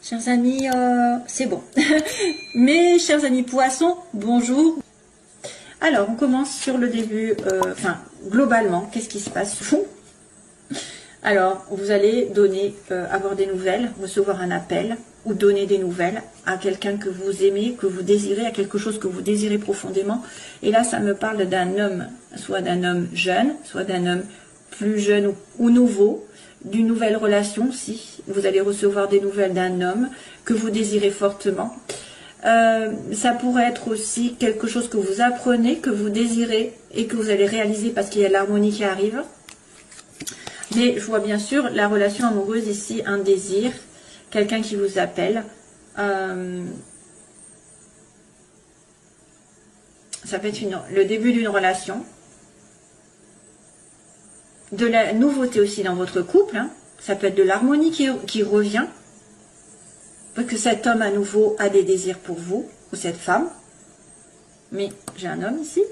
Chers amis, c'est bon. Mes chers amis poissons, bonjour. Alors, on commence sur le début, enfin, globalement, qu'est-ce qui se passe? Alors, vous allez donner, avoir des nouvelles, recevoir un appel, ou donner des nouvelles à quelqu'un que vous aimez, que vous désirez, à quelque chose que vous désirez profondément. Et là, ça me parle d'un homme, soit d'un homme jeune, soit d'un homme plus jeune ou nouveau, d'une nouvelle relation, si vous allez recevoir des nouvelles d'un homme que vous désirez fortement. Ça pourrait être aussi quelque chose que vous apprenez, que vous désirez et que vous allez réaliser parce qu'il y a l'harmonie qui arrive. Mais je vois bien sûr la relation amoureuse ici, un désir, quelqu'un qui vous appelle. Ça peut être le début d'une relation. De la nouveauté aussi dans votre couple. Hein. Ça peut être de l'harmonie qui revient. Que cet homme à nouveau a des désirs pour vous, ou cette femme. Mais j'ai un homme ici.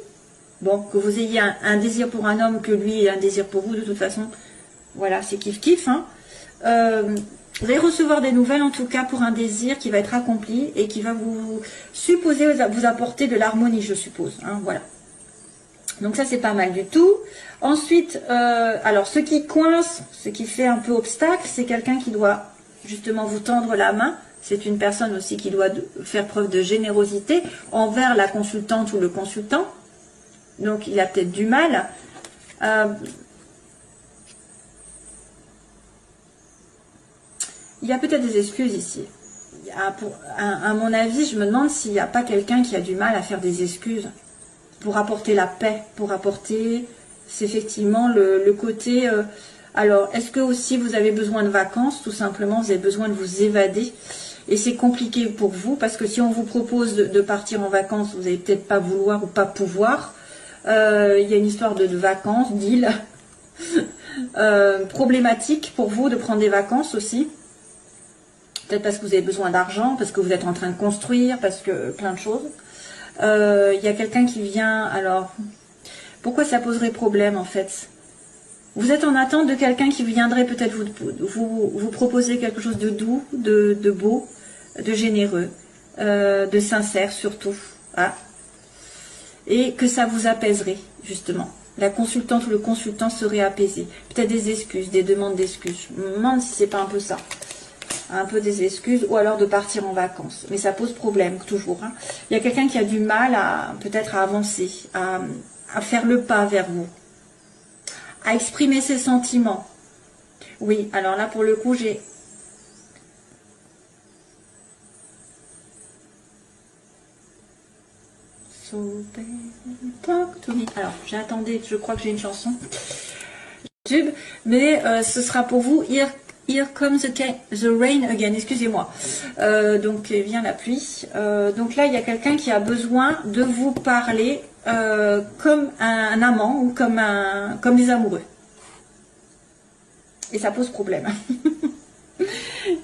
Bon, que vous ayez un désir pour un homme, que lui ait un désir pour vous, de toute façon, voilà, c'est kiff-kiff. Hein. Vous allez recevoir des nouvelles, en tout cas, pour un désir qui va être accompli et qui va vous vous apporter de l'harmonie, je suppose. Hein, voilà. Donc ça, c'est pas mal du tout. Ensuite, alors, ce qui coince, ce qui fait un peu obstacle, c'est quelqu'un qui doit justement vous tendre la main. C'est une personne aussi qui doit faire preuve de générosité envers la consultante ou le consultant. Donc, il a peut-être du mal. Il y a peut-être des excuses ici. À mon avis, je me demande s'il n'y a pas quelqu'un qui a du mal à faire des excuses pour apporter la paix, pour apporter, c'est effectivement le côté... alors, est-ce que aussi vous avez besoin de vacances? Tout simplement, vous avez besoin de vous évader. Et c'est compliqué pour vous, parce que si on vous propose de partir en vacances, vous n'allez peut-être pas vouloir ou pas pouvoir. Il y a une histoire de vacances, deal. Problématique pour vous de prendre des vacances aussi. Peut-être parce que vous avez besoin d'argent, parce que vous êtes en train de construire, parce que plein de choses. Il y a quelqu'un qui vient, alors, pourquoi ça poserait problème en fait? Vous êtes en attente de quelqu'un qui viendrait peut-être vous proposer quelque chose de doux, de beau, de généreux, de sincère surtout. Hein, et que ça vous apaiserait, justement. La consultante ou le consultant serait apaisé. Peut-être des excuses, des demandes d'excuses. Je me demande si c'est pas un peu ça. Un peu des excuses, ou alors de partir en vacances. Mais ça pose problème, toujours. Hein. Il y a quelqu'un qui a du mal à peut-être à avancer, à faire le pas vers vous, à exprimer ses sentiments. Oui, alors là, pour le coup, j'ai... So baby, talk to me. Alors, j'attendais, je crois que j'ai une chanson. YouTube, mais ce sera pour vous. Here comes the rain again, excusez-moi. Donc vient la pluie. Donc là, il y a quelqu'un qui a besoin de vous parler comme un amant ou comme des amoureux. Et ça pose problème.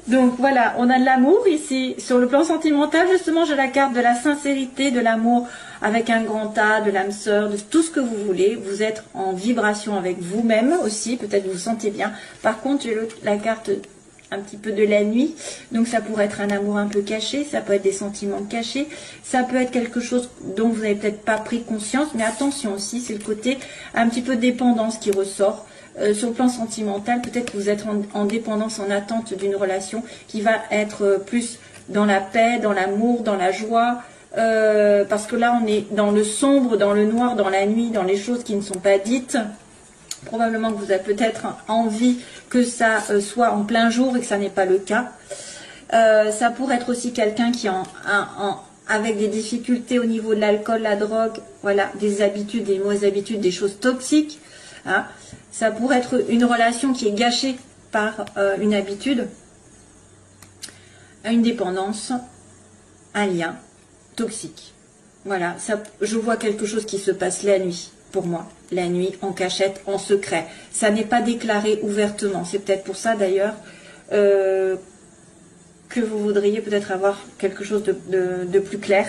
Donc voilà, on a de l'amour ici. Sur le plan sentimental, justement, j'ai la carte de la sincérité, de l'amour avec un grand A, de l'âme sœur, de tout ce que vous voulez. Vous êtes en vibration avec vous-même aussi, peut-être vous vous sentez bien. Par contre, j'ai la carte un petit peu de la nuit. Donc ça pourrait être un amour un peu caché, ça peut être des sentiments cachés, ça peut être quelque chose dont vous n'avez peut-être pas pris conscience. Mais attention aussi, c'est le côté un petit peu de dépendance qui ressort. Sur le plan sentimental, peut-être que vous êtes en dépendance, en attente d'une relation qui va être plus dans la paix, dans l'amour, dans la joie, parce que là on est dans le sombre, dans le noir, dans la nuit, dans les choses qui ne sont pas dites. Probablement que vous avez peut-être envie que ça soit en plein jour et que ça n'est pas le cas. Ça pourrait être aussi quelqu'un qui avec des difficultés au niveau de l'alcool, la drogue, voilà, des habitudes, des mauvaises habitudes, des choses toxiques. Hein. Ça pourrait être une relation qui est gâchée par une habitude, une dépendance, un lien toxique. Voilà, ça, je vois quelque chose qui se passe la nuit, pour moi. La nuit, en cachette, en secret. Ça n'est pas déclaré ouvertement. C'est peut-être pour ça d'ailleurs que vous voudriez peut-être avoir quelque chose de plus clair.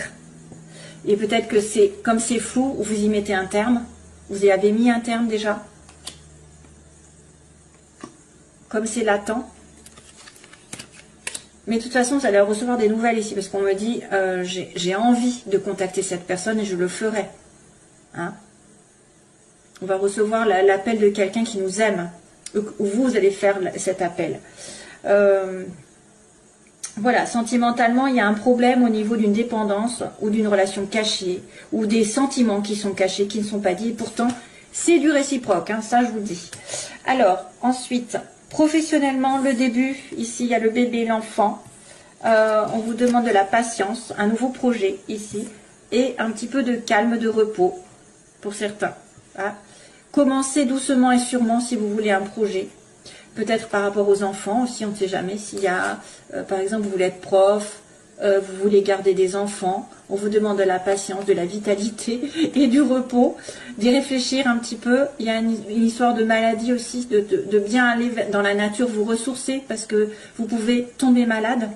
Et peut-être que c'est, comme c'est flou, vous y mettez un terme. Vous y avez mis un terme déjà. Comme c'est latent, Mais de toute façon, vous allez recevoir des nouvelles ici, parce qu'on me dit, j'ai envie de contacter cette personne et je le ferai. Hein? On va recevoir l'appel de quelqu'un qui nous aime, ou vous allez faire cet appel. Voilà, sentimentalement, il y a un problème au niveau d'une dépendance ou d'une relation cachée, ou des sentiments qui sont cachés, qui ne sont pas dits. Pourtant, c'est du réciproque, hein, ça je vous le dis. Alors, ensuite, professionnellement, le début, ici il y a le bébé, l'enfant. On vous demande de la patience, un nouveau projet ici, et un petit peu de calme, de repos, pour certains. Hein. Commencez doucement et sûrement si vous voulez un projet. Peut-être par rapport aux enfants aussi, on ne sait jamais. S'il y a, par exemple, vous voulez être prof, vous voulez garder des enfants, on vous demande de la patience, de la vitalité et du repos, d'y réfléchir un petit peu. Il y a une histoire de maladie aussi, de bien aller dans la nature, vous ressourcer, parce que vous pouvez tomber malade.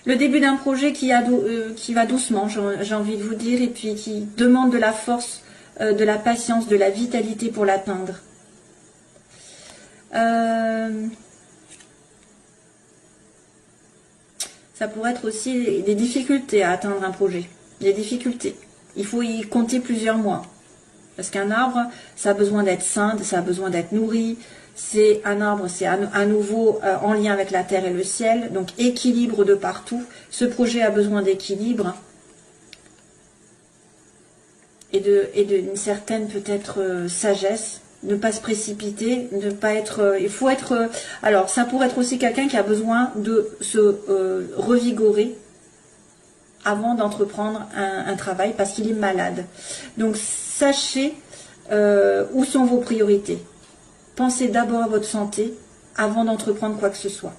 Le début d'un projet qui va doucement, j'ai envie de vous dire, et puis qui demande de la force, de la patience, de la vitalité pour l'atteindre. Ça pourrait être aussi des difficultés à atteindre un projet. Des difficultés. Il faut y compter plusieurs mois. Parce qu'un arbre, ça a besoin d'être sain, ça a besoin d'être nourri. C'est un arbre, c'est à nouveau en lien avec la terre et le ciel. Donc équilibre de partout. Ce projet a besoin d'équilibre. Et d'une certaine peut-être sagesse. Ne pas se précipiter, ne pas être... il faut être... alors, ça pourrait être aussi quelqu'un qui a besoin de se revigorer avant d'entreprendre un travail parce qu'il est malade. Donc, sachez où sont vos priorités. Pensez d'abord à votre santé avant d'entreprendre quoi que ce soit.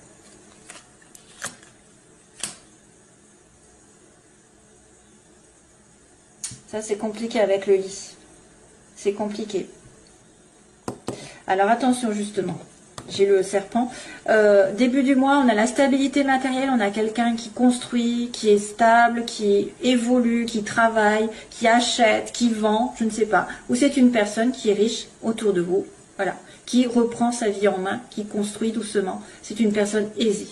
Ça, c'est compliqué avec le lit. C'est compliqué. Alors attention justement, j'ai le serpent. Début du mois, on a la stabilité matérielle, on a quelqu'un qui construit, qui est stable, qui évolue, qui travaille, qui achète, qui vend, je ne sais pas. Ou c'est une personne qui est riche autour de vous, voilà, qui reprend sa vie en main, qui construit doucement. C'est une personne aisée.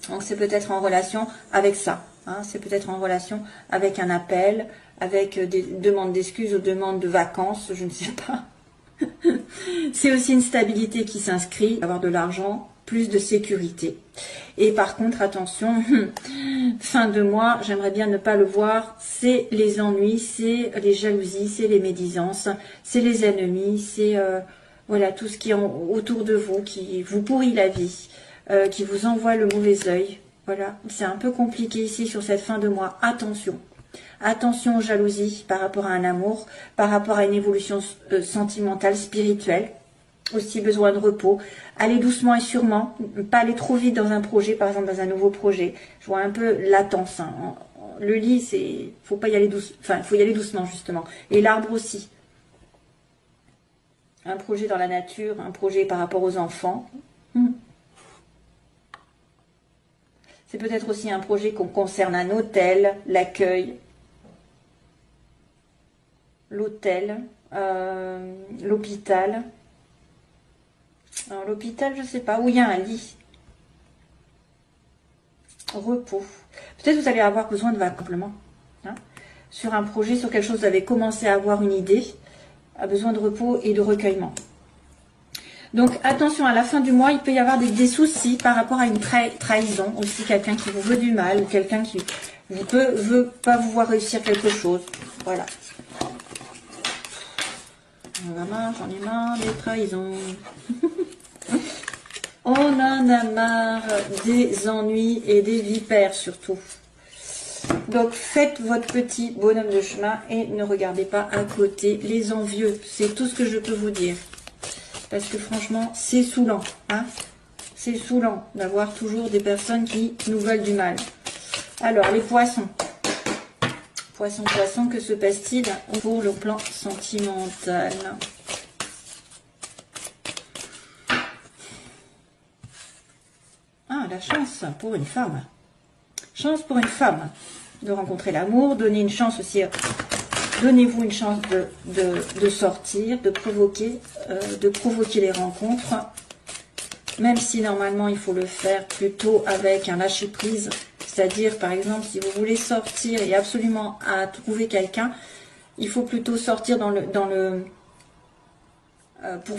Donc c'est peut-être en relation avec ça. Hein, c'est peut-être en relation avec un appel, avec des demandes d'excuses ou demandes de vacances, je ne sais pas. C'est aussi une stabilité qui s'inscrit, avoir de l'argent, plus de sécurité. Et par contre, attention, fin de mois, j'aimerais bien ne pas le voir, c'est les ennuis, c'est les jalousies, c'est les médisances, c'est les ennemis, c'est voilà tout ce qui est autour de vous, qui vous pourrit la vie, qui vous envoie le mauvais œil. Voilà, c'est un peu compliqué ici sur cette fin de mois. Attention. Attention aux jalousies par rapport à un amour, par rapport à une évolution sentimentale, spirituelle. Aussi besoin de repos. Allez doucement et sûrement, pas aller trop vite dans un projet, par exemple dans un nouveau projet. Je vois un peu latence. Hein. Le lit, c'est, faut pas y aller doucement. Enfin, faut y aller doucement justement. Et l'arbre aussi. Un projet dans la nature, un projet par rapport aux enfants. C'est peut-être aussi un projet qu'on concerne un hôtel, l'accueil. L'hôtel, l'hôpital. Alors l'hôpital, je ne sais pas, où il y a un lit. Repos. Peut-être vous allez avoir besoin de vacances, hein, sur un projet, sur quelque chose, vous avez commencé à avoir une idée, a besoin de repos et de recueillement. Donc attention, à la fin du mois, il peut y avoir des soucis par rapport à une trahison, aussi quelqu'un qui vous veut du mal, quelqu'un qui veut pas vous voir réussir quelque chose. Voilà. J'en ai marre des trahisons. On en a marre des ennuis et des vipères surtout. Donc faites votre petit bonhomme de chemin et ne regardez pas à côté les envieux. C'est tout ce que je peux vous dire. Parce que franchement, c'est saoulant. Hein, c'est saoulant d'avoir toujours des personnes qui nous veulent du mal. Alors, les poissons. Poisson, que se passe-t-il pour le plan sentimental? Ah, la chance pour une femme. Chance pour une femme de rencontrer l'amour. Donnez une chance aussi. Donnez-vous une chance de sortir, de provoquer les rencontres. même si normalement il faut le faire plutôt avec un lâcher-prise. C'est-à-dire, par exemple, si vous voulez sortir et absolument à trouver quelqu'un, il faut plutôt sortir pour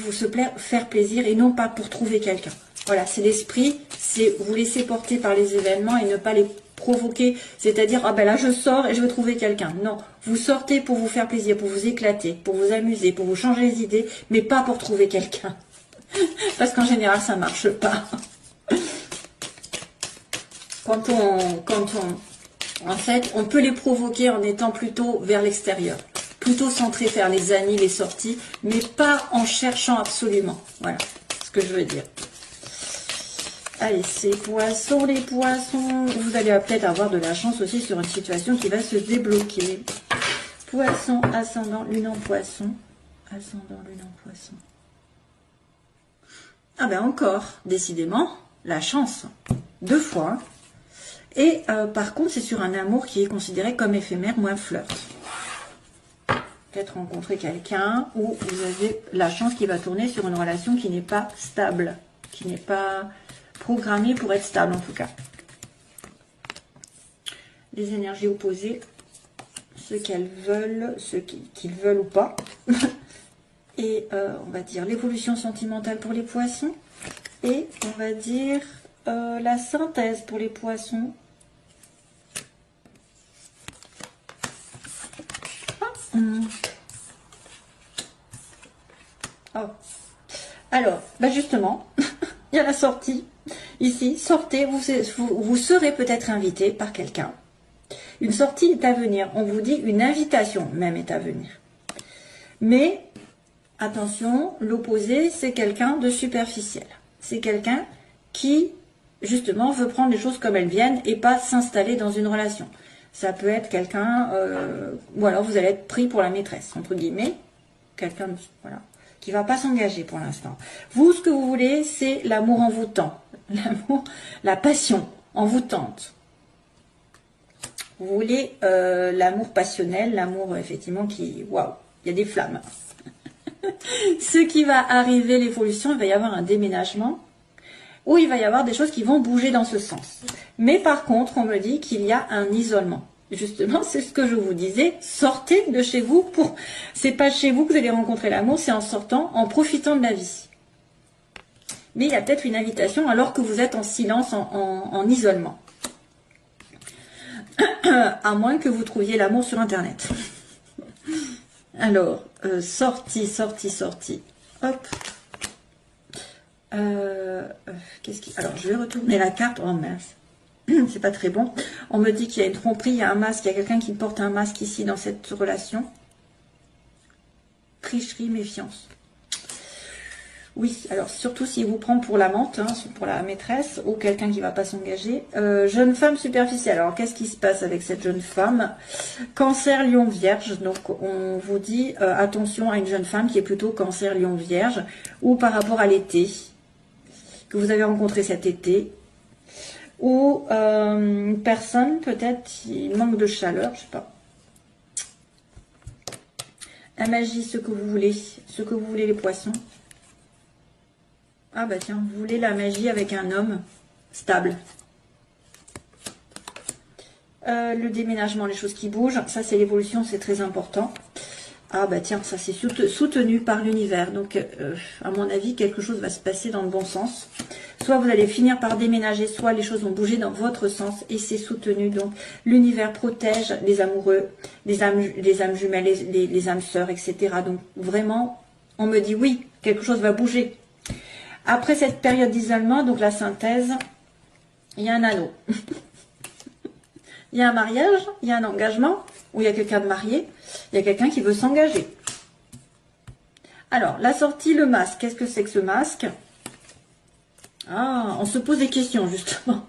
faire plaisir et non pas pour trouver quelqu'un. Voilà, c'est l'esprit, c'est vous laisser porter par les événements et ne pas les provoquer. C'est-à-dire, ah ben là je sors et je veux trouver quelqu'un. Non, vous sortez pour vous faire plaisir, pour vous éclater, pour vous amuser, pour vous changer les idées, mais pas pour trouver quelqu'un. Parce qu'en général, ça marche pas. En fait, on peut les provoquer en étant plutôt vers l'extérieur, plutôt centré vers les amis, les sorties, mais pas en cherchant absolument. Voilà ce que je veux dire. Allez, c'est poissons, les poissons. Vous allez peut-être avoir de la chance aussi sur une situation qui va se débloquer. Poisson, ascendant, lune en poisson. Ascendant, lune en poisson. Ah ben encore, décidément, la chance. 2 fois. Et par contre, c'est sur un amour qui est considéré comme éphémère, moins flirt. Peut-être rencontrer quelqu'un où vous avez la chance qui va tourner sur une relation qui n'est pas stable, qui n'est pas programmée pour être stable en tout cas. Les énergies opposées, ce qu'elles veulent, ce qu'ils veulent ou pas. Et on va dire l'évolution sentimentale pour les poissons. Et on va dire la synthèse pour les poissons. Oh. Alors, bah justement, il y a la sortie. Ici, sortez, vous serez peut-être invité par quelqu'un. Une sortie est à venir. On vous dit une invitation même est à venir. Mais, attention, l'opposé, c'est quelqu'un de superficiel. C'est quelqu'un qui, justement, veut prendre les choses comme elles viennent et pas s'installer dans une relation. Ça peut être quelqu'un, ou alors vous allez être pris pour la maîtresse, entre guillemets. Quelqu'un, voilà, qui va pas s'engager pour l'instant. Vous, ce que vous voulez, c'est l'amour envoûtant. L'amour, la passion envoûtante. Vous voulez l'amour passionnel, l'amour, effectivement, qui, waouh, il y a des flammes. Ce qui va arriver, l'évolution, il va y avoir un déménagement où il va y avoir des choses qui vont bouger dans ce sens. Mais par contre, on me dit qu'il y a un isolement. Justement, c'est ce que je vous disais, sortez de chez vous. C'est pas chez vous que vous allez rencontrer l'amour, c'est en sortant, en profitant de la vie. Mais il y a peut-être une invitation alors que vous êtes en silence, en isolement. À moins que vous trouviez l'amour sur Internet. Alors, sortie. Hop. Alors, je vais retourner la carte. Oh mince. C'est pas très bon. On me dit qu'il y a une tromperie, il y a un masque, il y a quelqu'un qui porte un masque ici dans cette relation. Tricherie, méfiance. Oui, alors surtout s'il vous prend pour l'amante, hein, pour la maîtresse, ou quelqu'un qui ne va pas s'engager. Jeune femme superficielle. Alors, qu'est-ce qui se passe avec cette jeune femme? Cancer, lion, vierge. Donc, on vous dit attention à une jeune femme qui est plutôt cancer, lion, vierge, ou par rapport à l'été, que vous avez rencontré cet été, ou une personne peut-être qui manque de chaleur, je sais pas. La magie, ce que vous voulez les poissons. Ah bah tiens, vous voulez la magie avec un homme stable. Le déménagement, les choses qui bougent, ça c'est l'évolution, c'est très important. Ah bah tiens, ça c'est soutenu par l'univers. Donc à mon avis, quelque chose va se passer dans le bon sens. Soit vous allez finir par déménager, soit les choses vont bouger dans votre sens et c'est soutenu. Donc l'univers protège les amoureux, les âmes jumelles, les âmes sœurs, etc. Donc vraiment, on me dit oui, quelque chose va bouger. Après cette période d'isolement, donc la synthèse, il y a un anneau. Il y a un mariage, il y a un engagement, où il y a quelqu'un de marié, il y a quelqu'un qui veut s'engager. Alors, la sortie, le masque. Qu'est-ce que c'est que ce masque? Ah, on se pose des questions, justement.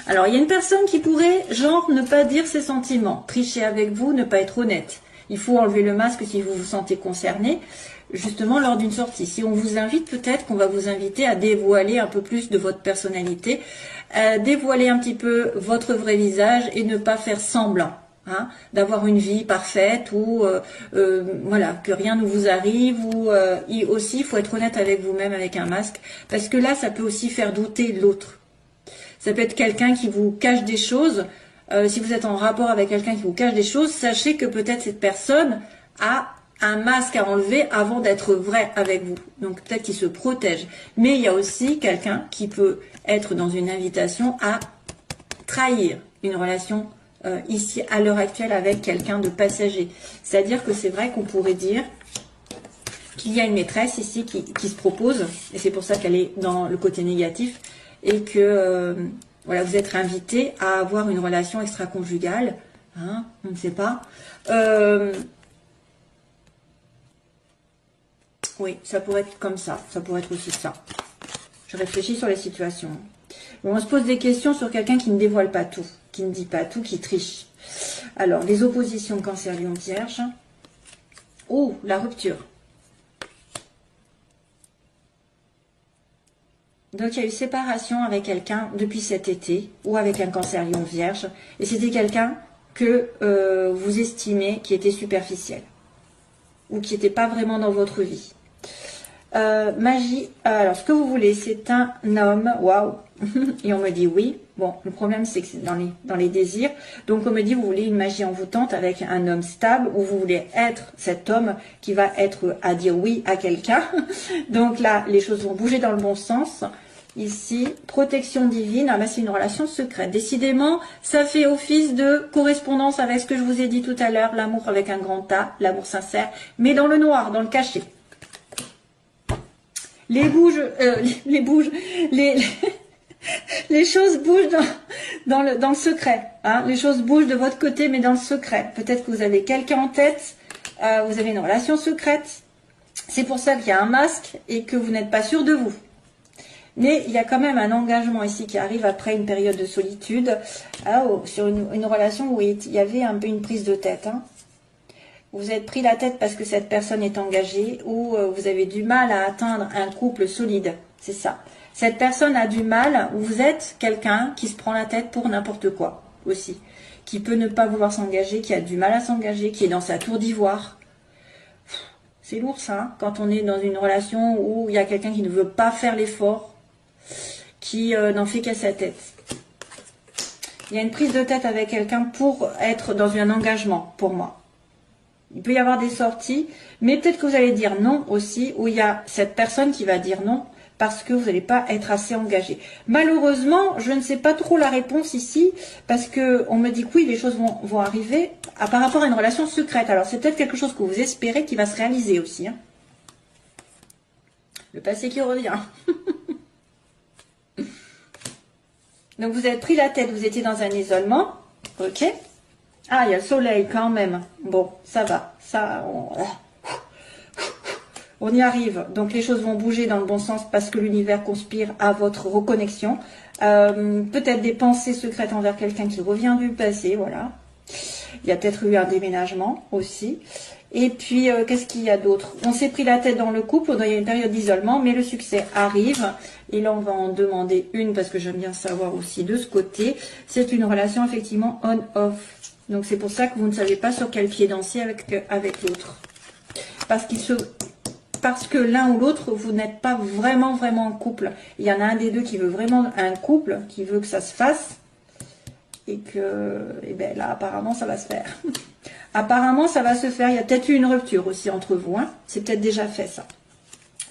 Alors, il y a une personne qui pourrait, genre, ne pas dire ses sentiments, tricher avec vous, ne pas être honnête. Il faut enlever le masque si vous vous sentez concerné, justement, lors d'une sortie. Si on vous invite, peut-être qu'on va vous inviter à dévoiler un peu plus de votre personnalité, dévoiler un petit peu votre vrai visage et ne pas faire semblant. hein, d'avoir une vie parfaite ou voilà, que rien ne vous arrive, ou aussi il faut être honnête avec vous-même avec un masque, parce que là ça peut aussi faire douter l'autre. Ça peut être quelqu'un qui vous cache des choses. Si vous êtes en rapport avec quelqu'un qui vous cache des choses, sachez que peut-être cette personne a un masque à enlever avant d'être vrai avec vous. Donc peut-être qu'il se protège. Mais il y a aussi quelqu'un qui peut être dans une invitation à trahir une relation ici à l'heure actuelle avec quelqu'un de passager. C'est-à-dire que c'est vrai qu'on pourrait dire qu'il y a une maîtresse ici qui se propose, et c'est pour ça qu'elle est dans le côté négatif, et que voilà, vous êtes invité à avoir une relation extra-conjugale, hein, on ne sait pas. Oui, ça pourrait être comme ça pourrait être aussi ça. Je réfléchis sur les situations. Bon, on se pose des questions sur quelqu'un qui ne dévoile pas tout, qui ne dit pas tout, qui triche. Alors, les oppositions Cancer, Lion, Vierge. Oh, la rupture. Donc, il y a eu séparation avec quelqu'un depuis cet été, ou avec un Cancer, Lion, Vierge. Et c'était quelqu'un que vous estimez qui était superficiel, ou qui n'était pas vraiment dans votre vie. Magie, alors ce que vous voulez, c'est un homme, waouh, et on me dit oui. Bon, le problème c'est que c'est dans les désirs. Donc on me dit vous voulez une magie envoûtante avec un homme stable, ou vous voulez être cet homme qui va être à dire oui à quelqu'un. Donc là, les choses vont bouger dans le bon sens. Ici, protection divine, ah ben c'est une relation secrète. Décidément, ça fait office de correspondance avec ce que je vous ai dit tout à l'heure, l'amour avec un grand A, l'amour sincère, mais dans le noir, dans le cachet. Les choses bougent dans le secret. Hein. Les choses bougent de votre côté, mais dans le secret. Peut-être que vous avez quelqu'un en tête, vous avez une relation secrète. C'est pour ça qu'il y a un masque et que vous n'êtes pas sûr de vous. Mais il y a quand même un engagement ici qui arrive après une période de solitude. Sur une relation où il y avait un peu une prise de tête. Hein. Vous êtes pris la tête parce que cette personne est engagée, ou vous avez du mal à atteindre un couple solide. C'est ça. Cette personne a du mal, ou vous êtes quelqu'un qui se prend la tête pour n'importe quoi aussi. Qui peut ne pas vouloir s'engager, qui a du mal à s'engager, qui est dans sa tour d'ivoire. C'est lourd ça, hein, quand on est dans une relation où il y a quelqu'un qui ne veut pas faire l'effort, qui n'en fait qu'à sa tête. Il y a une prise de tête avec quelqu'un pour être dans un engagement, pour moi. Il peut y avoir des sorties, mais peut-être que vous allez dire non aussi, où il y a cette personne qui va dire non, parce que vous n'allez pas être assez engagé. Malheureusement, je ne sais pas trop la réponse ici, parce que on me dit que oui, les choses vont arriver par rapport à une relation secrète. Alors c'est peut-être quelque chose que vous espérez qui va se réaliser aussi. Hein. Le passé qui revient. Donc vous êtes pris la tête, vous étiez dans un isolement, ok. Ah, il y a le soleil quand même. Bon, ça va. Ça, on y arrive. Donc, les choses vont bouger dans le bon sens parce que l'univers conspire à votre reconnexion. Peut-être des pensées secrètes envers quelqu'un qui revient du passé, voilà. Il y a peut-être eu un déménagement aussi. Et puis, qu'est-ce qu'il y a d'autre? On s'est pris la tête dans le couple, il y a une période d'isolement, mais le succès arrive. Et là, on va en demander une parce que j'aime bien savoir aussi de ce côté. C'est une relation effectivement on-off. Donc c'est pour ça que vous ne savez pas sur quel pied danser avec l'autre. Parce que l'un ou l'autre, vous n'êtes pas vraiment en couple. Il y en a un des deux qui veut vraiment un couple, qui veut que ça se fasse. Et ben là, apparemment, ça va se faire. Apparemment, ça va se faire. Il y a peut-être eu une rupture aussi entre vous. Hein. C'est peut-être déjà fait ça.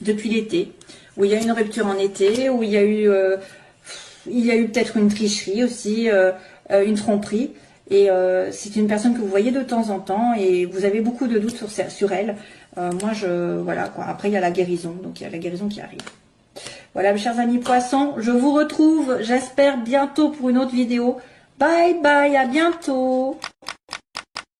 Depuis l'été. Où il y a eu une rupture en été. Où il y a eu peut-être une tricherie aussi. Une tromperie. Et c'est une personne que vous voyez de temps en temps et vous avez beaucoup de doutes sur elle. Voilà quoi. Après, il y a la guérison. Donc, il y a la guérison qui arrive. Voilà, mes chers amis poissons. Je vous retrouve, j'espère, bientôt pour une autre vidéo. Bye bye, à bientôt.